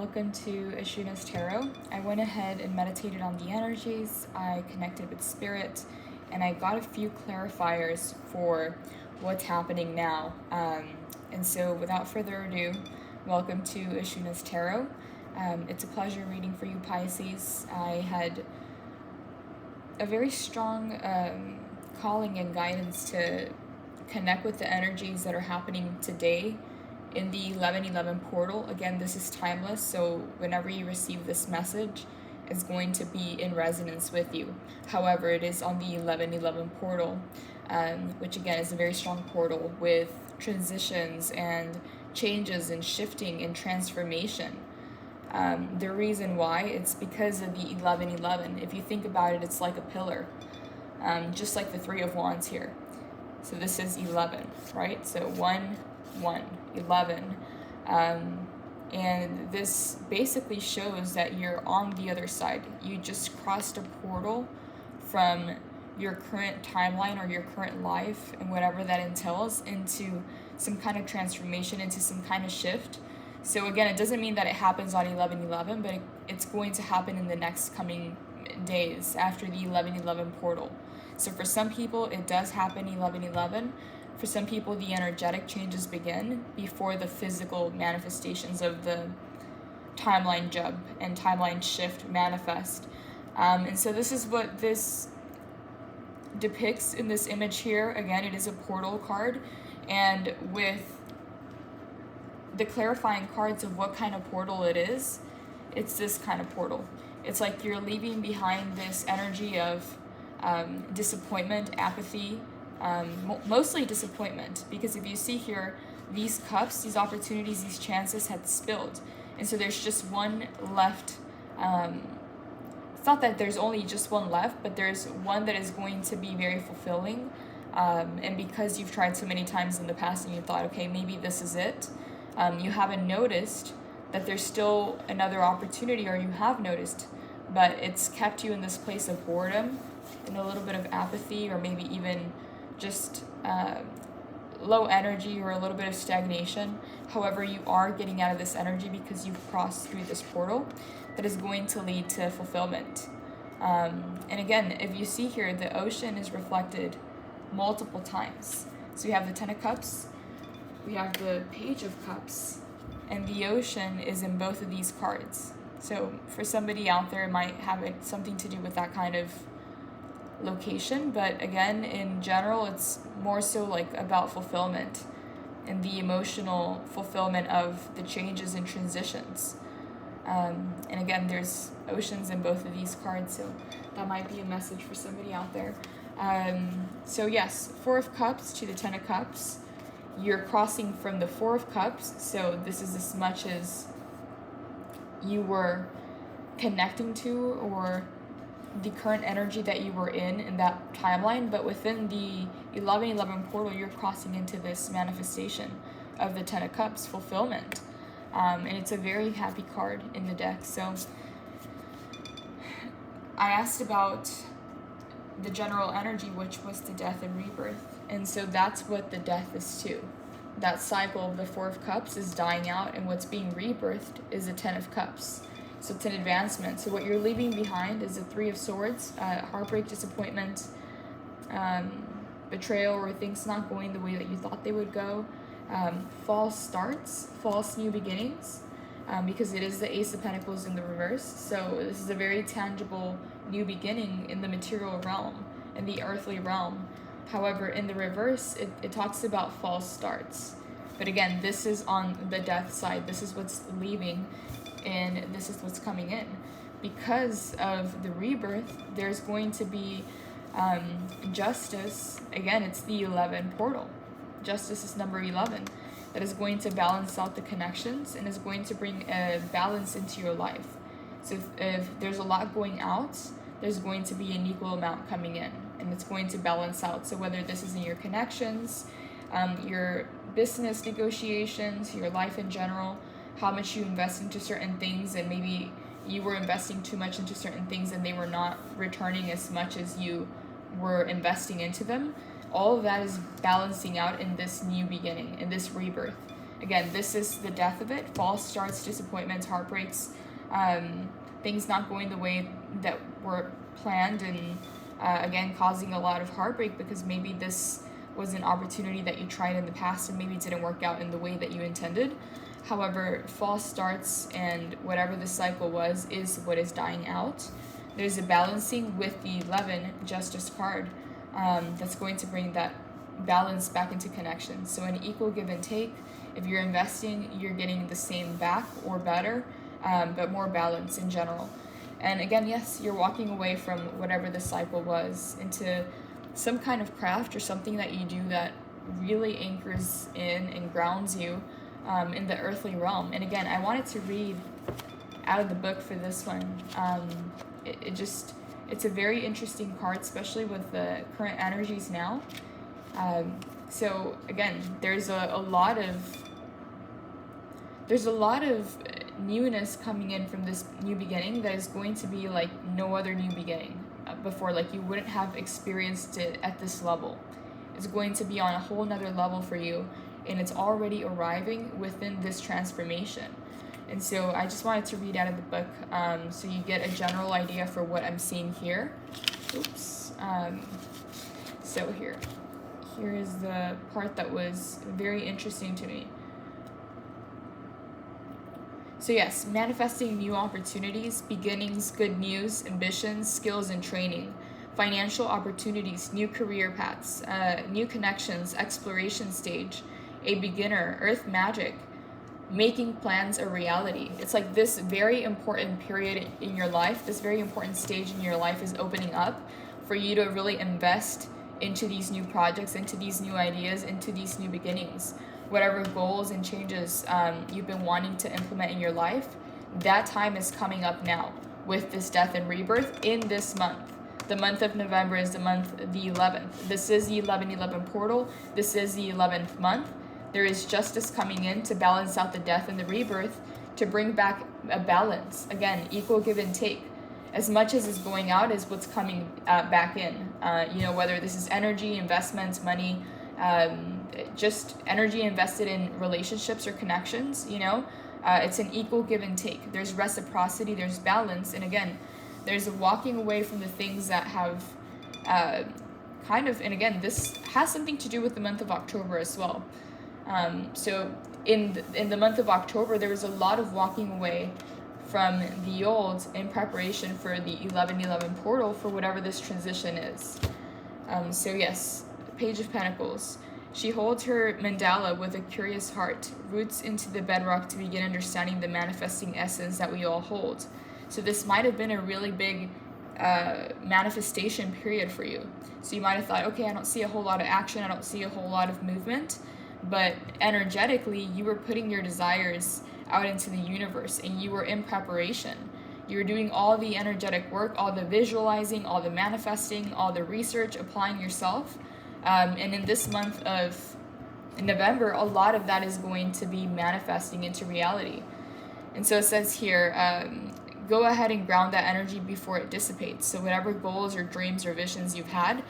Welcome to Ishuna's Tarot. I went ahead and meditated on the energies, I connected with spirit, and I got a few clarifiers for what's happening now. And so without further ado, welcome to Ishuna's Tarot. It's a pleasure reading for you, Pisces. I had a very strong calling and guidance to connect with the energies that are happening today in the 1111 portal. Again, this is timeless, so whenever you receive this message, it's going to be in resonance with you. However, it is on the 1111 portal, which again is a very strong portal with transitions and changes and shifting and transformation. The reason why, it's because of the 1111. If you think about it, it's like a pillar, just like the Three of Wands here. So this is 11, right? So 1, 1, 11. And this basically shows that you're on the other side. You just crossed a portal from your current timeline or your current life and whatever that entails into some kind of transformation, into some kind of shift. So again, it doesn't mean that it happens on 11/11, but it's going to happen in the next coming days after the 11/11 portal. So for some people, it does happen 11/11. For some people, the energetic changes begin before the physical manifestations of the timeline jump and timeline shift manifest. And so this is what this depicts in this image here. Again, it is a portal card, and with the clarifying cards of what kind of portal it is, it's this kind of portal. It's like you're leaving behind this energy of disappointment, apathy, mostly disappointment, because if you see here, these cups, these opportunities, these chances had spilled, and so there's just one left. It's not that there's only just one left, but there's one that is going to be very fulfilling, and because you've tried so many times in the past and you thought, okay, maybe this is it, you haven't noticed that there's still another opportunity, or you have noticed, but it's kept you in this place of boredom and a little bit of apathy, or maybe even just low energy or a little bit of stagnation. However, you are getting out of this energy because you've crossed through this portal that is going to lead to fulfillment. And again, if you see here, the ocean is reflected multiple times. So we have the Ten of Cups, we have the Page of Cups, and the ocean is in both of these cards. So for somebody out there, it might have something to do with that kind of location, but again, in general, it's more so like about fulfillment and the emotional fulfillment of the changes and transitions. And again, there's oceans in both of these cards, so that might be a message for somebody out there. So yes, Four of Cups to the Ten of Cups. You're crossing from the Four of Cups, so this is as much as you were connecting to, or the current energy that you were in that timeline, but within the 11/11 portal, you're crossing into this manifestation of the Ten of Cups, fulfillment. And it's a very happy card in the deck. So I asked about the general energy, which was the death and rebirth. And so that's what the death is too. That cycle of the Four of Cups is dying out, and what's being rebirthed is the Ten of Cups. So it's an advancement. So what you're leaving behind is the Three of Swords, heartbreak, disappointment, betrayal, or things not going the way that you thought they would go, false starts, false new beginnings, because it is the Ace of Pentacles in the reverse. So this is a very tangible new beginning in the material realm, in the earthly realm. However, in the reverse, it talks about false starts. But again, this is on the death side. This is what's leaving, and this is what's coming in. Because of the rebirth, there's going to be justice. Again, it's the 11 portal. Justice is number 11. That is going to balance out the connections and is going to bring a balance into your life. So if there's a lot going out, there's going to be an equal amount coming in, and it's going to balance out. So whether this is in your connections, your business negotiations, your life in general, how much you invest into certain things, and maybe you were investing too much into certain things and they were not returning as much as you were investing into them, all of that is balancing out in this new beginning, in this rebirth. again, this is the death of it. False starts, disappointments, heartbreaks, things not going the way that were planned, and again, causing a lot of heartbreak because maybe this was an opportunity that you tried in the past and maybe it didn't work out in the way that you intended. However, false starts and whatever the cycle was is what is dying out. There's a balancing with the 11 Justice card that's going to bring that balance back into connection. So an equal give and take. If you're investing, you're getting the same back or better, but more balance in general. And again, yes, you're walking away from whatever the cycle was into some kind of craft or something that you do that really anchors in and grounds you in the earthly realm. And again, I wanted to read out of the book for this one. It's a very interesting card, especially with the current energies now. So again, there's a lot of newness coming in from this new beginning that is going to be like no other new beginning before. Like, you wouldn't have experienced it at this level. It's going to be on a whole nother level for you, and it's already arriving within this transformation. And so I just wanted to read out of the book so you get a general idea for what I'm seeing here. Oops. So here is the part that was very interesting to me. So yes, manifesting new opportunities, beginnings, good news, ambitions, skills and training, financial opportunities, new career paths, new connections, exploration stage, a beginner, earth magic, making plans a reality. It's like this very important period in your life, this very important stage in your life is opening up for you to really invest into these new projects, into these new ideas, into these new beginnings. Whatever goals and changes you've been wanting to implement in your life, that time is coming up now with this death and rebirth in this month. The month of November is the month, the 11th. This is the 11/11 portal. This is the 11th month. There is justice coming in to balance out the death and the rebirth, to bring back a balance. Again, equal give and take. As much as is going out is what's coming back in. Whether this is energy, investments, money, just energy invested in relationships or connections, it's an equal give and take. There's reciprocity, there's balance, and again, there's a walking away from the things that have and again, this has something to do with the month of October as well. So in the month of October, there was a lot of walking away from the old in preparation for the 11/11 portal for whatever this transition is. So yes, Page of Pentacles. She holds her mandala with a curious heart, roots into the bedrock to begin understanding the manifesting essence that we all hold. So this might have been a really big manifestation period for you. So you might have thought, okay, I don't see a whole lot of action, I don't see a whole lot of movement, but energetically, you were putting your desires out into the universe and you were in preparation. You were doing all the energetic work, all the visualizing, all the manifesting, all the research, applying yourself. And in this month of November, a lot of that is going to be manifesting into reality. And so it says here, go ahead and ground that energy before it dissipates. So whatever goals or dreams or visions you've had,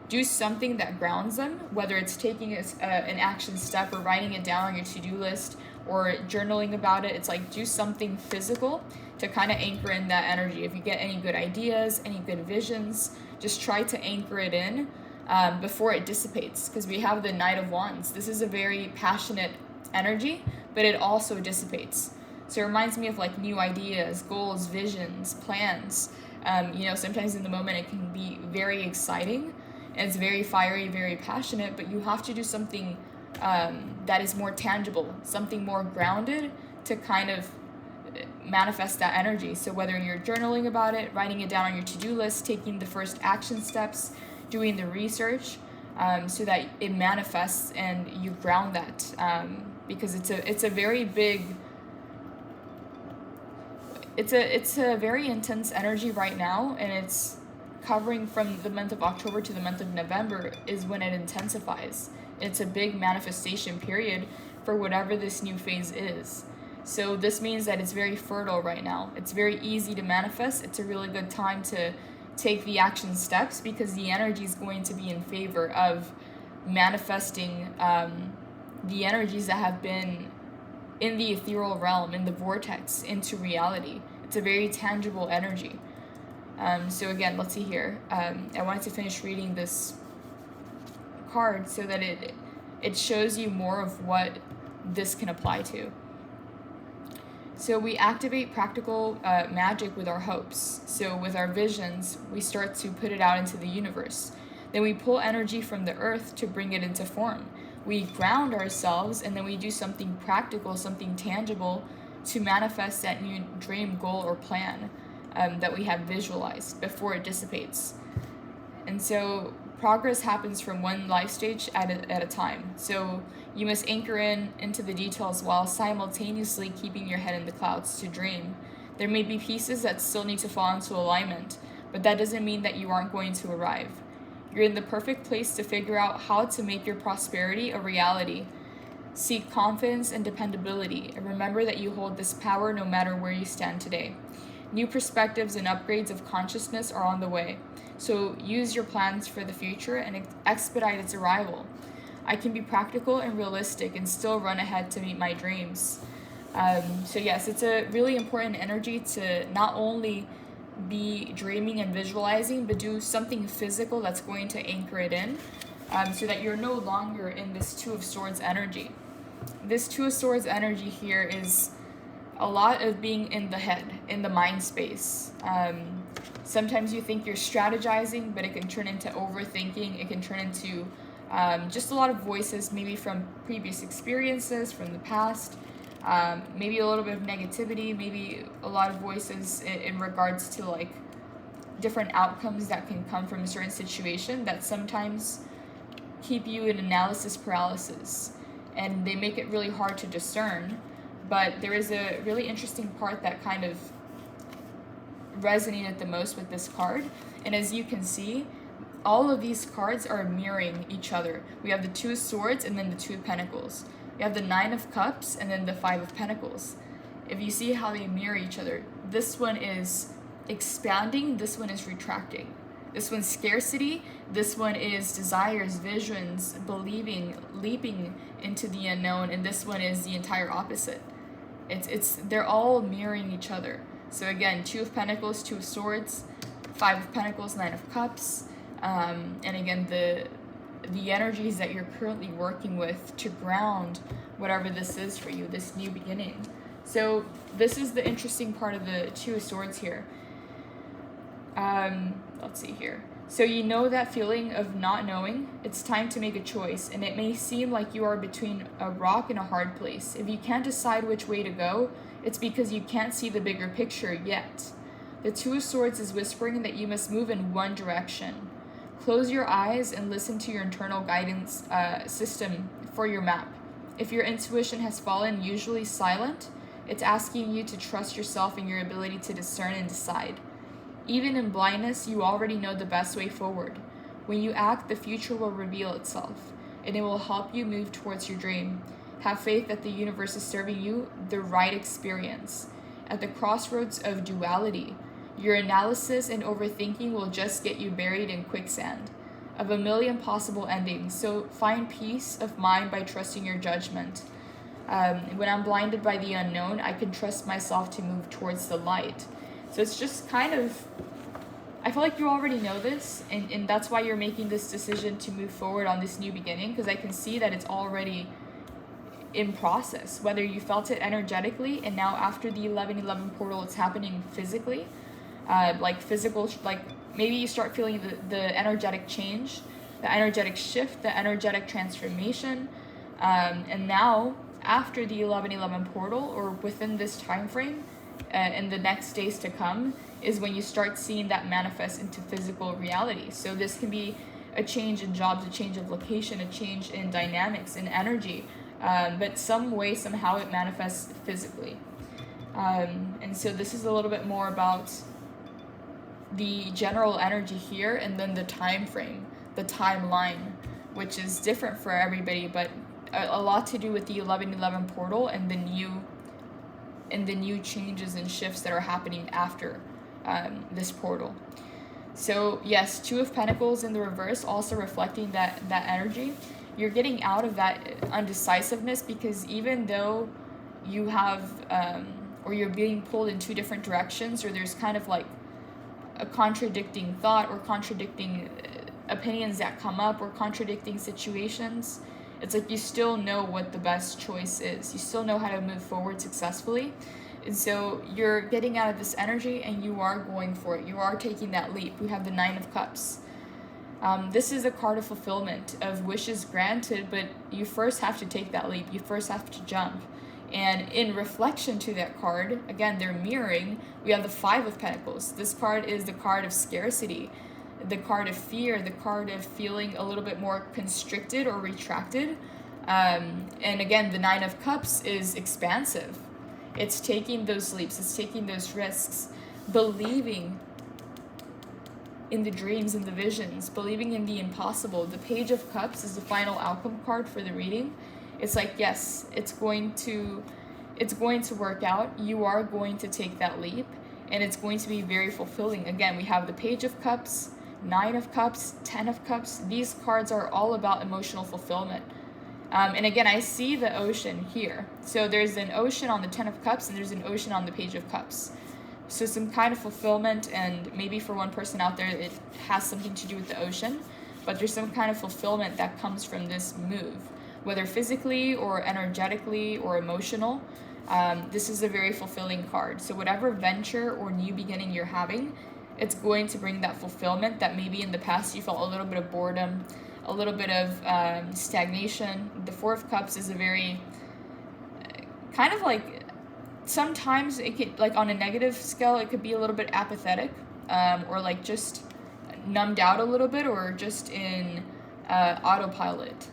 do something that grounds them, whether it's taking an action step or writing it down on your to-do list or journaling about it. It's like, do something physical to kind of anchor in that energy. If you get any good ideas, any good visions, just try to anchor it in before it dissipates, because we have the Knight of Wands. This is a very passionate energy, but it also dissipates. So it reminds me of like new ideas, goals, visions, plans. Sometimes in the moment it can be very exciting and it's very fiery, very passionate, but you have to do something that is more tangible, something more grounded to kind of manifest that energy. So whether you're journaling about it, writing it down on your to-do list, taking the first action steps, doing the research, so that it manifests and you ground that, because it's a very big, it's a very intense energy right now, and it's covering from the month of October to the month of November is when it intensifies. It's a big manifestation period for whatever this new phase is. So this means that it's very fertile right now. It's very easy to manifest. It's a really good time to take the action steps because the energy is going to be in favor of manifesting the energies that have been in the ethereal realm, in the vortex, into reality. It's a very tangible energy. So again, let's see here. I wanted to finish reading this card so that it shows you more of what this can apply to. So we activate practical magic with our hopes. So with our visions, we start to put it out into the universe. Then we pull energy from the earth to bring it into form. We ground ourselves, and then we do something practical, something tangible to manifest that new dream, goal, or plan that we have visualized before it dissipates. And so progress happens from one life stage at a time. So you must anchor into the details while simultaneously keeping your head in the clouds to dream. There may be pieces that still need to fall into alignment, but that doesn't mean that you aren't going to arrive. You're in the perfect place to figure out how to make your prosperity a reality. Seek confidence and dependability, and remember that you hold this power no matter where you stand today. New perspectives and upgrades of consciousness are on the way, so use your plans for the future and expedite its arrival. I can be practical and realistic and still run ahead to meet my dreams. So yes, it's a really important energy to not only be dreaming and visualizing, but do something physical that's going to anchor it in, so that you're no longer in this Two of Swords energy. This Two of Swords energy here is a lot of being in the head, in the mind space. Sometimes you think you're strategizing, but it can turn into overthinking. It can turn into just a lot of voices, maybe from previous experiences, from the past, maybe a little bit of negativity, maybe a lot of voices in regards to like different outcomes that can come from a certain situation that sometimes keep you in analysis paralysis, and they make it really hard to discern. But there is a really interesting part that kind of resonated the most with this card, and as you can see, all of these cards are mirroring each other. We have the Two of Swords and then the Two of Pentacles. We have the Nine of Cups and then the Five of Pentacles. If you see how they mirror each other, this one is expanding, this one is retracting. This one's scarcity, this one is desires, visions, believing, leaping into the unknown, and this one is the entire opposite. They're all mirroring each other. So again, Two of Pentacles, Two of Swords, Five of Pentacles, Nine of Cups, and again the energies that you're currently working with to ground whatever this is for you, this new beginning. So this is the interesting part of the Two of Swords here. Let's see here. So you know that feeling of not knowing. It's time to make a choice, and it may seem like you are between a rock and a hard place. If you can't decide which way to go, it's because you can't see the bigger picture yet. The Two of Swords is whispering that you must move in one direction. Close your eyes and listen to your internal guidance system for your map. If your intuition has fallen usually silent, it's asking you to trust yourself and your ability to discern and decide. Even in blindness, you already know the best way forward. When you act, the future will reveal itself, and it will help you move towards your dream. Have faith that the universe is serving you the right experience. At the crossroads of duality, your analysis and overthinking will just get you buried in quicksand of a million possible endings. So find peace of mind by trusting your judgment. When I'm blinded by the unknown, I can trust myself to move towards the light. So it's just kind of, I feel like you already know this, and that's why you're making this decision to move forward on this new beginning, because I can see that it's already in process, whether you felt it energetically, and now after the 11/11 portal, it's happening physically, like maybe you start feeling the energetic change, the energetic shift, the energetic transformation, and now after the 11/11 portal, or within this time frame, in the next days to come, is when you start seeing that manifest into physical reality. So this can be a change in jobs, a change of location, a change in dynamics, in energy, but some way, somehow it manifests physically. And so this is a little bit more about the general energy here, and then the time frame, the timeline, which is different for everybody, but a lot to do with the 11/11 portal and the new changes and shifts that are happening after this portal. So yes, Two of Pentacles in the reverse, also reflecting that energy. You're getting out of that undecisiveness, because even though you have, or you're being pulled in two different directions, or there's kind of like a contradicting thought or contradicting opinions that come up or contradicting situations. It's like you still know what the best choice is. You still know how to move forward successfully. And so you're getting out of this energy and you are going for it. You are taking that leap. We have the Nine of Cups. This is a card of fulfillment, of wishes granted, but you first have to take that leap. You first have to jump. And in reflection to that card, again, they're mirroring, we have the Five of Pentacles. This card is the card of scarcity, the card of fear, the card of feeling a little bit more constricted or retracted. And again, the Nine of Cups is expansive. It's taking those leaps, it's taking those risks, believing in the dreams and the visions, believing in the impossible. The Page of Cups is the final outcome card for the reading. It's like, yes, it's going to work out. You are going to take that leap, and it's going to be very fulfilling. Again, we have the Page of Cups, Nine of Cups, Ten of Cups. These cards are all about emotional fulfillment. And again, I see the ocean here. So there's an ocean on the Ten of Cups, and there's an ocean on the Page of Cups. So some kind of fulfillment, and maybe for one person out there, it has something to do with the ocean, but there's some kind of fulfillment that comes from this move, whether physically or energetically or emotional. This is a very fulfilling card. So whatever venture or new beginning you're having, it's going to bring that fulfillment that maybe in the past you felt a little bit of boredom, a little bit of stagnation. The Four of Cups is a very kind of like, sometimes it could, like on a negative scale, it could be a little bit apathetic, or like just numbed out a little bit, or just in autopilot,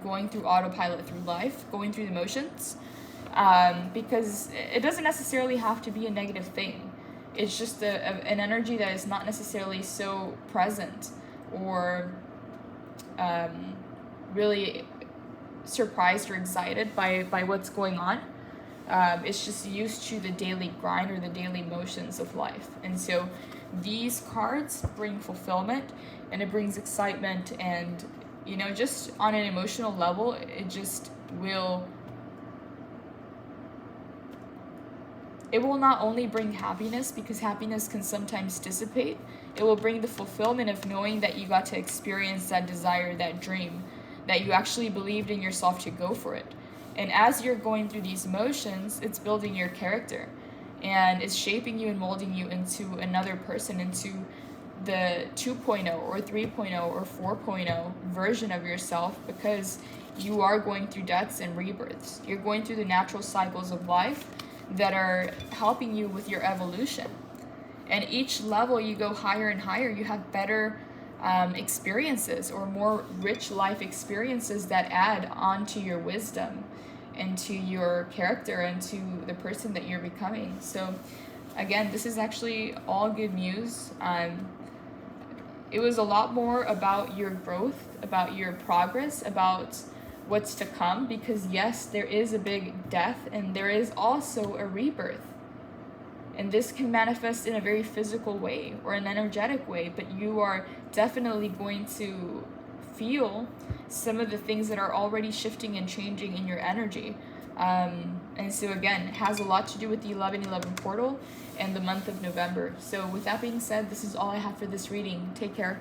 going through autopilot through life, going through the motions, because it doesn't necessarily have to be a negative thing. It's just an energy that is not necessarily so present or really surprised or excited by what's going on. It's just used to the daily grind or the daily motions of life. And so these cards bring fulfillment, and it brings excitement, and just on an emotional level, it will not only bring happiness, because happiness can sometimes dissipate. It will bring the fulfillment of knowing that you got to experience that desire, that dream, that you actually believed in yourself to go for it. And as you're going through these motions, it's building your character, and it's shaping you and molding you into another person, into the 2.0 or 3.0 or 4.0 version of yourself, because you are going through deaths and rebirths. You're going through the natural cycles of life that are helping you with your evolution. And each level you go higher and higher, you have better experiences, or more rich life experiences that add on to your wisdom and to your character and to the person that you're becoming. So again, this is actually all good news. It was a lot more about your growth, about your progress, about what's to come, because yes, there is a big death, and there is also a rebirth. And this can manifest in a very physical way or an energetic way, but you are definitely going to feel some of the things that are already shifting and changing in your energy. And so again, it has a lot to do with the 11/11 portal and the month of November. So with that being said, this is all I have for this reading. Take care.